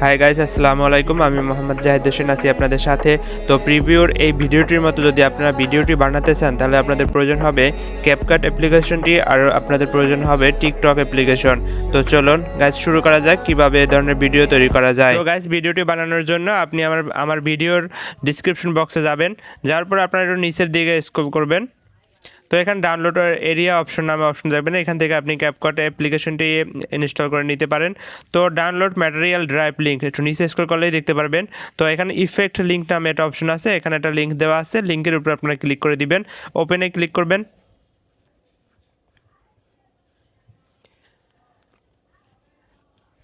Hi guys, আসসালামু আলাইকুম। আমি মোহাম্মদ জাহিদ হোসেন আছি আপনাদের সাথে। তো প্রিভিউর এই ভিডিওটির মতো যদি আপনারা ভিডিওটি বানাতে চান তাহলে আপনাদের প্রয়োজন হবে ক্যাপকাট অ্যাপ্লিকেশনটি আর আপনাদের প্রয়োজন হবে টিকটক অ্যাপ্লিকেশন। তো চলুন গাইস শুরু করা যাক কিভাবে এই ধরনের ভিডিও তৈরি করা যায়। তো গাইস ভিডিওটি বানানোর জন্য আপনি আমার ভিডিওর ডিসক্রিপশন বক্সে যাবেন, যাওয়ার পর আপনারা একটু নিচের দিকে স্ক্রল করবেন। তো এখানে ডাউনলোড এরিয়া অপশন নামে অপশন যাবেন, এখান থেকে আপনি ক্যাপকাট অ্যাপ্লিকেশনটি ইনস্টল করে নিতে পারেন। তো ডাউনলোড ম্যাটেরিয়াল ড্রাইভ লিঙ্ক একটু নিচে স্ক্রল করলেই দেখতে পারবেন। তো এখানে ইফেক্ট লিঙ্ক নামে একটা অপশন আছে, এখানে একটা লিঙ্ক দেওয়া আছে, লিঙ্কের উপরে আপনারা ক্লিক করে দিবেন, ওপেনে ক্লিক করবেন।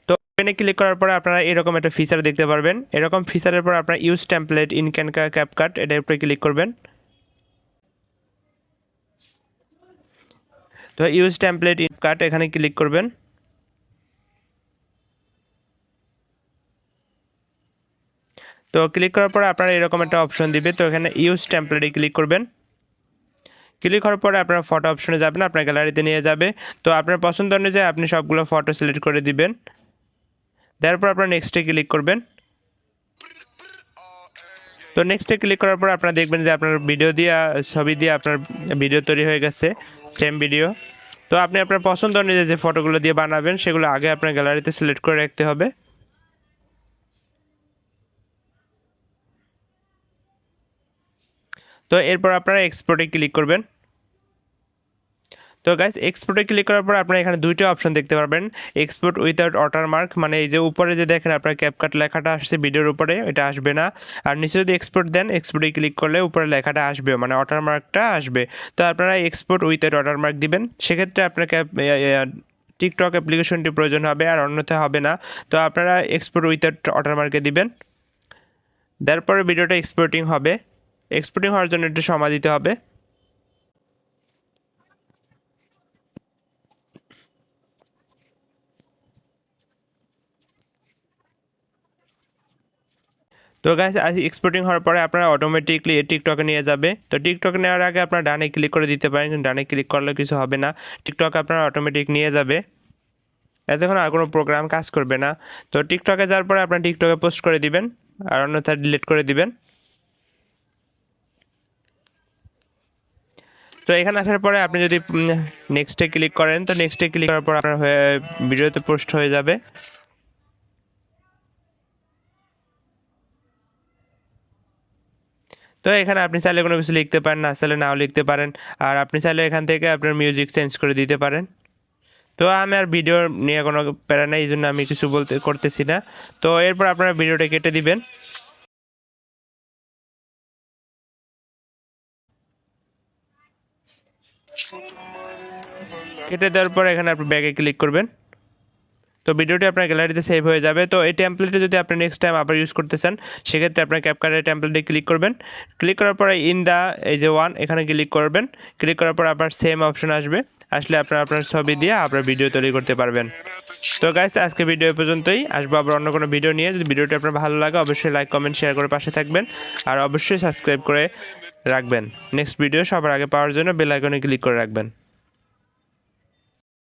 তো ওপেনে ক্লিক করার পরে আপনারা এরকম একটা ফিচার দেখতে পারবেন। এরকম ফিচারের পর আপনারা ইউজ টেমপ্লেট ইন ক্যাপকাট এটার উপরে ক্লিক করবেন। তো ইউজ টেমপ্লেট ইন কাট এখানে ক্লিক করবেন। তো ক্লিক করার পরে আপনারা এরকম একটা অপশন দিবে, তো এখানে ইউজ টেমপ্লেটে ক্লিক করবেন। ক্লিক করার পরে আপনারা ফটো অপশনে যাবেন, আপনার গ্যালারিতে নিয়ে যাবে। তো আপনার পছন্দ অনুযায়ী আপনি সবগুলো ফটো সিলেক্ট করে দিবেন। তারপর আপনারা নেক্সটে ক্লিক করবেন। তো নেক্সটে ক্লিক করার পর আপনারা দেখবেন যে আপনার ভিডিও দিয়ে ছবি দিয়ে আপনার ভিডিও তৈরি হয়ে গেছে, সেম ভিডিও। তো আপনি আপনার পছন্দ অনুযায়ী যে ফটোগুলো দিয়ে বানাবেন সেগুলো আগে আপনার গ্যালারিতে সিলেক্ট করে রাখতে হবে। তো এরপর আপনারা এক্সপোর্টে ক্লিক করবেন। তো গাইস এক্সপোর্টে ক্লিক করার পর আপনারা এখানে দুইটা অপশন দেখতে পারবেন, এক্সপোর্ট উইথাউট ওয়াটারমার্ক, মানে এই যে উপরে যে দেখেন আপনার ক্যাপকাট লেখাটা আসছে ভিডিওর উপরে, এটা আসবে না। আর নিচে যদি এক্সপোর্ট দেন, এক্সপোর্টে ক্লিক করলে উপরে লেখাটা আসবে, মানে ওয়াটারমার্কটা আসবে। তো আপনারা এক্সপোর্ট উইথাউট ওয়াটারমার্ক দিবেন, সেক্ষেত্রে আপনার টিকটক অ্যাপ্লিকেশনটি প্রয়োজন হবে, আর অন্যথায় হবে না। তো আপনারা এক্সপোর্ট উইথাউট ওয়াটারমার্কে দিবেন। তারপরে ভিডিওটা এক্সপোর্টিং হবে, এক্সপোর্টিং হওয়ার জন্য একটু সময় দিতে হবে। তো গাইস এক্সপোর্টিং হওয়ার পরে আপনারা অটোমেটিকলি টিকটকে নিয়ে যাবে। তো টিকটকে নেওয়ার আগে আপনারা ডানে ক্লিক করে দিতে পারেন, কিন্তু ডানে ক্লিক করলে কিছু হবে না, টিকটক আপনারা অটোমেটিক নিয়ে যাবে, এতক্ষণ আর কোনো প্রোগ্রাম কাজ করবে না। তো টিকটকে যাওয়ার পরে আপনারা টিকটকে পোস্ট করে দিবেন, আর অন্যথায় ডিলিট করে দিবেন। তো এখানে আসার পরে আপনি যদি নেক্সটে ক্লিক করেন, তো নেক্সটে ক্লিক করার পর আপনার ভিডিওতে পোস্ট হয়ে যাবে। তো এখানে আপনি চাইলে কোনো কিছু লিখতে পারেন, না চাইলে নাও লিখতে পারেন, আর আপনি চাইলে এখান থেকে আপনার মিউজিক চেঞ্জ করে দিতে পারেন। তো আমি আর ভিডিও নিয়ে কোনো প্যারা নাই, এই জন্য আমি কিছু করতেছি না। তো এরপর আপনারা ভিডিওটা কেটে দিবেন। কেটে দেওয়ার পর এখানে আপনি ব্যাগে ক্লিক করবেন। তো ভিডিওটি আপনার গ্যালারিতে সেভ হয়ে যাবে। তো এই টেমপ্লেটে যদি আপনি নেক্সট টাইম আবার ইউজ করতে চান, সেক্ষেত্রে আপনার ক্যাপকাটের টেমপ্লেটে ক্লিক করবেন। ক্লিক করার পরে ইন দ্য এই যে ওয়ান এখানে ক্লিক করবেন। ক্লিক করার পর আবার সেম অপশন আসবে, আসলে আপনার ছবি দিয়ে আপনার ভিডিও তৈরি করতে পারবেন। তো গাইস আজকে ভিডিও পর্যন্তই, আসবো আবার অন্য কোনো ভিডিও নিয়ে। যদি ভিডিওটি আপনার ভালো লাগে অবশ্যই লাইক কমেন্ট শেয়ার করে পাশে থাকবেন, আর অবশ্যই সাবস্ক্রাইব করে রাখবেন। নেক্সট ভিডিও সবার আগে পাওয়ার জন্য বেল আইকনে ক্লিক করে রাখবেন।